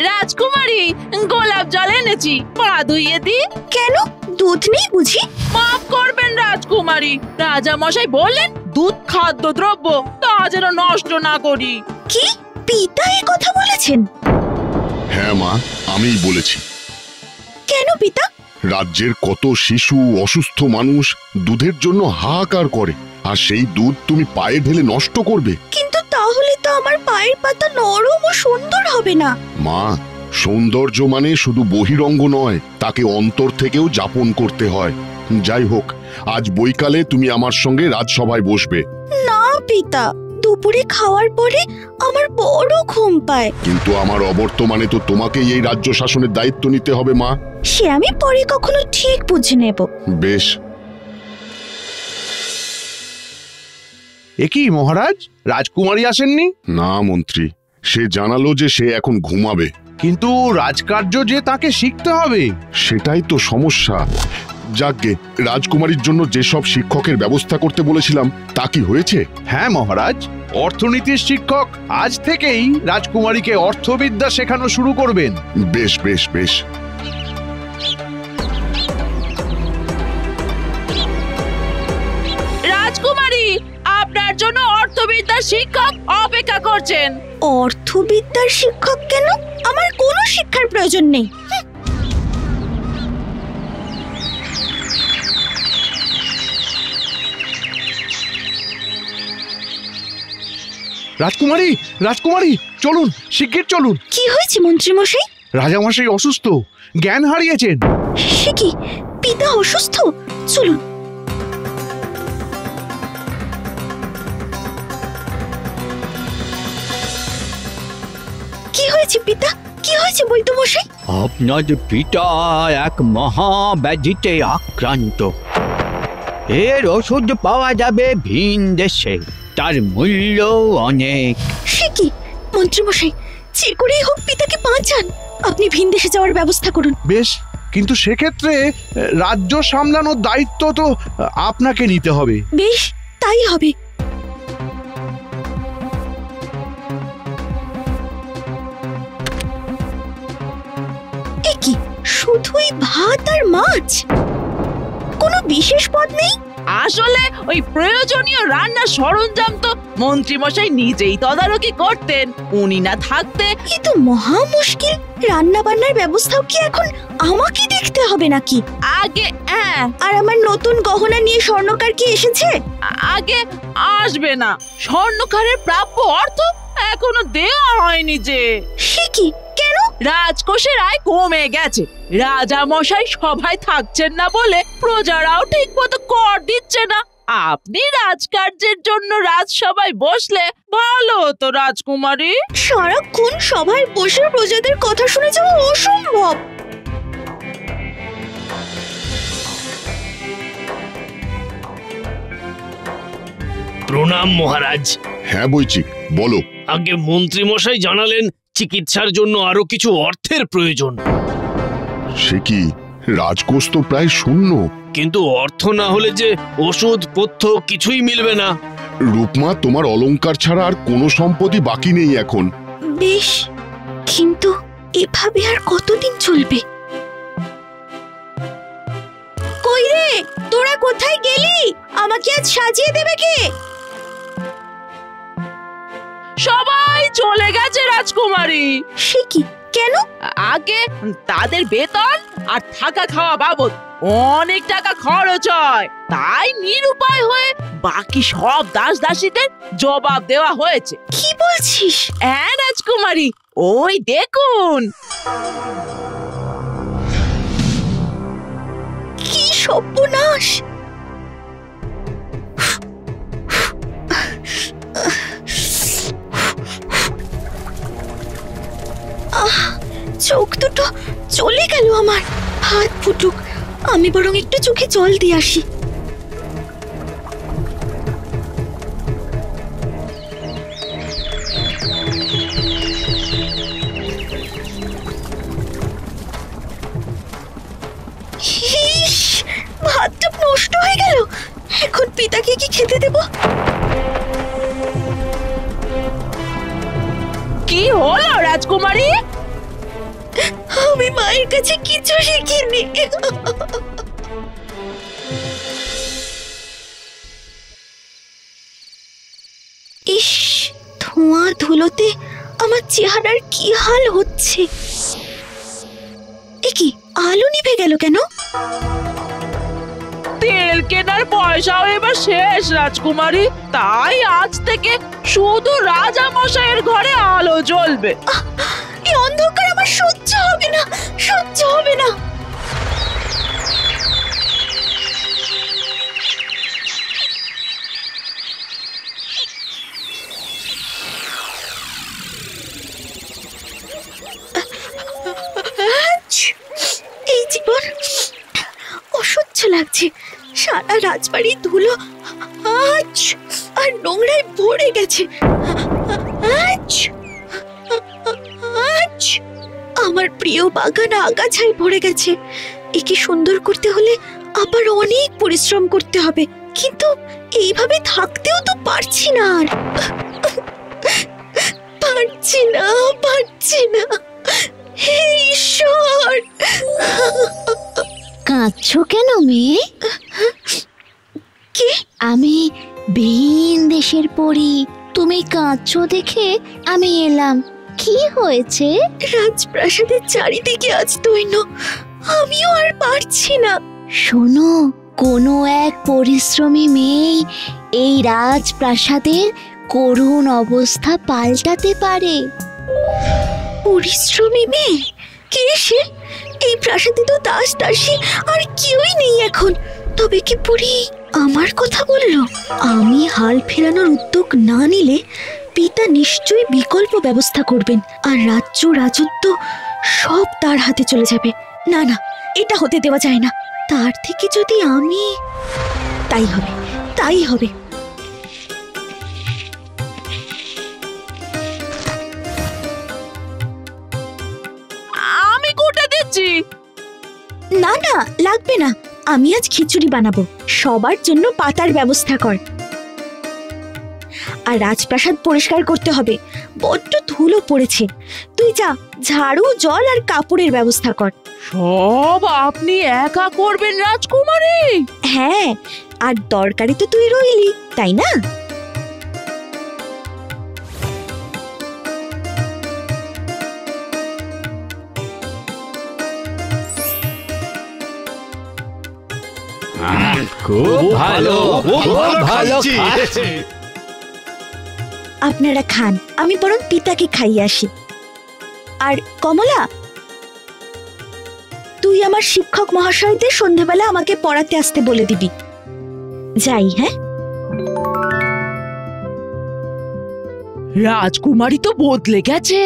রাজকুমারী, গোলাপ জল এনেছি, পা ধুইয়ে দি। কেন, দুধ নেই বুঝি? মাফ করবেন রাজকুমারী, রাজা মশাই বললেন দুধ খাদ্য দ্রব্য, তা যেন নষ্ট না করি। কি পিতা এই কথা বলেছেন? হ্যাঁ মা, আমিই বলেছি। কেন পিতা? রাজ্যের কত শিশু, অসুস্থ মানুষ দুধের জন্য হাহাকার করে, আর সেই দুধ তুমি পায়ে ঢেলে নষ্ট করবে? কিন্তু তাহলে তো আমার পায়ের পাতা নরম ও সুন্দর হবে না। মা, সৌন্দর্য মানে শুধু বহিরঙ্গ নয়, তাকে অন্তর থেকেও যাপন করতে হয়। যাই হোক, আজ বৈকালে তুমি আমার সঙ্গে রাজসভায় বসবে। না পিতা, দুপুরে খাওয়ার পরে আমার বড় ঘুম পায়। কিন্তু আমার অবর্তমানে তো তোমাকেই এই রাজ্য শাসনের দায়িত্ব নিতে হবে মা। সে আমি পরে কখনো ঠিক বুঝে নেব। বেশ। একই মহারাজ, রাজকুমারী আসেননি? না মন্ত্রী, সে জানালো যে সে এখন ঘুমাবে। কিন্তু রাজকার্য যে তাকে শিখতে হবে। সেটাই তো সমস্যা। যাকগে, রাজকুমারীর জন্য যেসব শিক্ষকের ব্যবস্থা করতে বলেছিলাম তা কি হয়েছে? হ্যাঁ মহারাজ, অর্থনীতির শিক্ষক আজ থেকেই রাজকুমারীকে অর্থবিদ্যা শেখানো শুরু করবেন। বেশ বেশ বেশ। রাজকুমারী, আপনার জন্য অর্থবিদ্যার শিক্ষক অপেক্ষা করছেন। অর্থবিদ্যার শিক্ষক কেন? আমার কোনো শিক্ষার প্রয়োজন নেই। রাজকুমারী, রাজকুমারী, চলুন, শিগগির চলুন। কি হয়েছে মন্ত্রী মশাই? রাজামশাই অসুস্থ, জ্ঞান হারিয়েছেন। সে কি, পিতা অসুস্থ? চলুন। কি হয়েছে পিতা? কি হয়েছে বৈদ্য মশাই? আপনার পিতা এক মহাব্যাধিতে আক্রান্ত। এর ওষুধ পাওয়া যাবে ভিন দেশে, তার মূল্য অনেক। সে কি মন্ত্রী মশাই, যে করেই হোক পিতাকে বাঁচান। আপনি ভিন দেশে যাওয়ার ব্যবস্থা করুন। বেশ, কিন্তু সেক্ষেত্রে রাজ্য সামলানোর দায়িত্ব তো আপনাকে নিতে হবে। বেশ, তাই হবে। কি শুধুই ভাত আর মাছ? কোনো বিশেষ পদ নেই? আসলে ওই প্রয়োজনীয় রান্নার সরঞ্জাম তো মন্ত্রী মশাই নিজেই তদারকি করতেন, উনি না থাকতে। এ তো মহা মুশকিল। রান্না বান্নার ব্যবস্থাও কি এখন আমাকে দেখতে হবে নাকি? আগে হ্যাঁ। আর আমার নতুন গহনা নিয়ে স্বর্ণকার কি এসেছে? আগে আসবে না, স্বর্ণকারের প্রাপ্য অর্থ এখনো দেওয়া হয়নি যে। সে কি, কেন? রাজকোষের আয় কমে গেছে, রাজা মশাই সভায় থাকছেন না বলে প্রজারাও ঠিক মতো কর দিচ্ছে না। আপনি রাজকার্যের জন্য রাজসভায় বসলে ভালো হতো রাজকুমারী। সারাক্ষণ সভায় বসে প্রজাদের কথা শুনে যাওয়া অসম্ভব। প্রণাম মহারাজ। হ্যাঁ বৈচিক, বলো। আগে মন্ত্রী মশাই জানালেন চিকিৎসার জন্য আরো কিছু অর্থের প্রয়োজন। সে কি, রাজকোষ তো প্রায় শূন্য। কিন্তু অর্থ না হলে যে ওষুধ পথ্য কিছুই মিলবে না। রূপমা, তোমার অলংকার ছাড়া আর কোনো সম্পত্তি বাকি নেই এখন। বেশ, কিন্তু এভাবে আর কতদিন চলবে? কই রে, তোরা কোথায় গেলি? আমাকে আজ সাজিয়ে দেবে কে? সবাই চলে গেছে রাজকুমারী। সে কি, কেন? আগে তাদের বেতন আর থাকা খাওয়া বাবদ অনেক টাকা খরচ হয়, তাই নিরুপায় হয়ে বাকি সব দাস দাসীদের জবাব দেওয়া হয়েছে। কি বলছিস? হ্যাঁ রাজকুমারী, ওই দেখুন। কি সর্বনাশ! চোখ দুটো চলে গেল আমার। হাত ফুটুক, আমি বরং একটু চোখে জল দিয়ে আসি। ভাতটা নষ্ট হয়ে গেল। এখন পিতাকে কি খেতে দেব? কি হলো রাজকুমারী? কাছে কিছু শিখিনি। ইস, ধোঁয়া ধুলোতে আমার চেহারার কি হাল হচ্ছে। এ কি, আলো নিভে গেল কেন? তেল কেনার পয়সাও এবার শেষ রাজকুমারী, তাই আজ থেকে শুধু রাজা মশাইয়ের ঘরে আলো জ্বলবে। এই অন্ধকার আমার সহ্য হবে না, সহ্য হবে না। এই জীবন অসহ্য লাগছে। সারা রাজবাড়ি ধুলো আর নোংরায় ভরে গেছে। আমার প্রিয় বাগান আগাছায় ভরে গেছে। একে সুন্দর করতে হলে আবার অনেক পরিশ্রম করতে হবে, কিন্তু এইভাবে থাকতেও তো পারছি না। আর পারছি না। হে ঈশ্বর! কাঁদছো কেন মেয়ে? কে? আমি ভিন দেশের পরী। তুমি কাঁদছো দেখে আমি এলাম। কি হয়েছে? রাজপ্রাসাদের চারিদিকে আজ দৈন্য, আমিও আর পারছি না। শোনো, কোনো এক পরিশ্রমী মেয়ে এই রাজপ্রাসাদের করুণ অবস্থা পাল্টাতে পারে। পরিশ্রমী মেয়ে? কে সে? এই প্রাসাদে তো দাস দাসী আর কেউই নেই এখন। তবে কি পরি আমার কথা বললো? আমি হাল ফেরানোর উদ্যোগ না নিলে পিতা নিশ্চয়ই বিকল্প ব্যবস্থা করবেন, আর রাজ্য রাজত্ব সব তার হাতে চলে যাবে। না না, এটা হতে দেওয়া যায় না। তার থেকে যদি আমি... তাই হবে। আমি কোটা দিচ্ছি। না না, লাগবে না। আমি আজ খিচুড়ি বানাবো। সবার জন্য পাতার ব্যবস্থা কর। আর রাজপ্রাসাদ পরিষ্কার করতে হবে, বড্ড ধুলো পড়েছে। তুই যা, ঝাড়ু, জল আর কাপড়ের ব্যবস্থা কর। সব আপনি একা করবেন রাজকুমারী? হ্যাঁ, আর দরকারি তো তুই রইলি, তাই না? খুব ভালো, খুব ভালো খাচ্ছি। আপনারা খান, আমি বরং পিতাকে খাইয়ে আসি। আর কমলা, তুই আমার শিক্ষক মহাশয়দের সন্ধ্যাবেলা আমাকে পড়াতে আসতে বলে দিবি। যাই, হ্যাঁ? রাজকুমারী তো বদলে গেছে।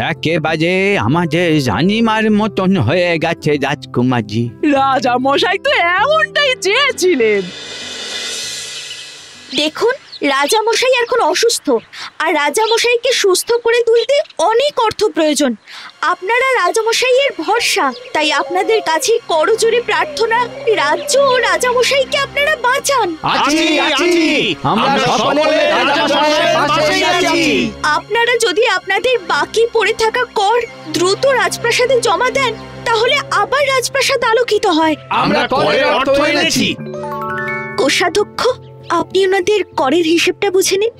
একেবারে আমাদের রানিমার মতন হয়ে গেছে রাজকুমারী। রাজা মশাই তো এমনটাই চেয়েছিলেন। দেখুন, রাজামশাই এখন অসুস্থ, আর রাজামশাইকে সুস্থ করে তুলতে অনেক অর্থ প্রয়োজন। আপনারা রাজামশাইয়ের ভরসা, তাই আপনাদের কাছে করজোড়ে প্রার্থনা, রাজ্য ও রাজামশাইকে আপনারা বাঁচান। আপনারা যদি আপনাদের বাকি পড়ে থাকা কর দ্রুত রাজপ্রাসাদে জমা দেন, তাহলে আবার রাজপ্রাসাদ আলোকিত হয়। আমরা করের অর্থ এনেছি। কোষাধ্যক্ষ, আপনি ওনাদের করের হিসেবটা বুঝে নিন।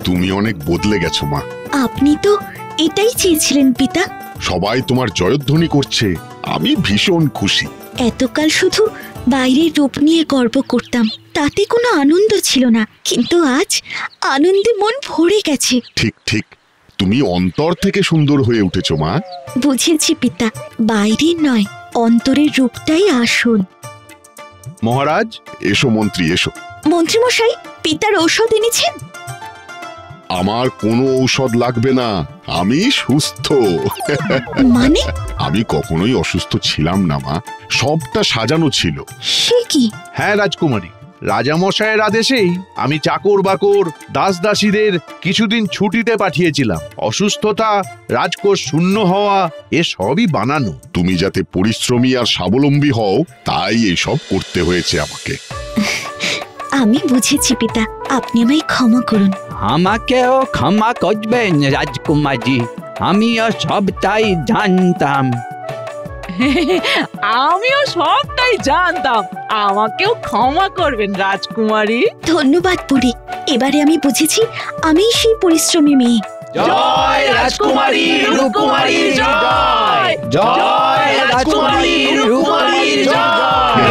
তুমি অনেক বদলে গেছো মা। আপনি তো এটাই চেয়েছিলেন পিতা। সবাই তোমার জয়ধ্বনি করছে, আমি ভীষণ খুশি। এতকাল শুধু বাইরের রূপ নিয়ে গর্ব করতাম, তাতে কোনো আনন্দ ছিল না, কিন্তু আজ আনন্দে মন ভরে গেছে। ঠিক ঠিক, তুমি অন্তর থেকে সুন্দর হয়ে উঠেছো মা। বুঝেছি পিতা, বাইরের নয়, অন্তরের রূপটাই আসল। মহারাজ, এসো মন্ত্রী, এসো। মন্ত্রীমশাই, পিতার ঔষধ এনেছেন? আমার কোনো ঔষধ লাগবে না, আমি সুস্থ। মানে? আমি কখনোই অসুস্থ ছিলাম না মা, সবটা সাজানো ছিল। সে কি? হ্যাঁ রাজকুমারী, রাজামশাইয়ের আদেশেই আমি চাকর বাকর দাস দাসীদের কিছুদিন ছুটিতে পাঠিয়েছিলাম। অসুস্থতা, রাজকোষ শূন্য হওয়া, এ সবই বানানো। তুমি যাতে পরিশ্রমী আর স্বাবলম্বী হও তাই এসব করতে হয়েছে আমাকে। আমি বুঝেছি পিতা, আপনি আমায় ক্ষমা করুন। আমাকেও ক্ষমা করবেন রাজকুমারী, আমিও সবটাই জানতাম। আমিও সবটাই জানতাম, আমাকেও ক্ষমা করবেন রাজকুমারী। ধন্যবাদ বুড়ি, এবারে আমি বুঝেছি আমি সেই পরিশ্রমী মেয়ে। জয় রাজকুমারী, রূপকুমারী জয়! জয় রাজকুমারী, রূপকুমারী জয়!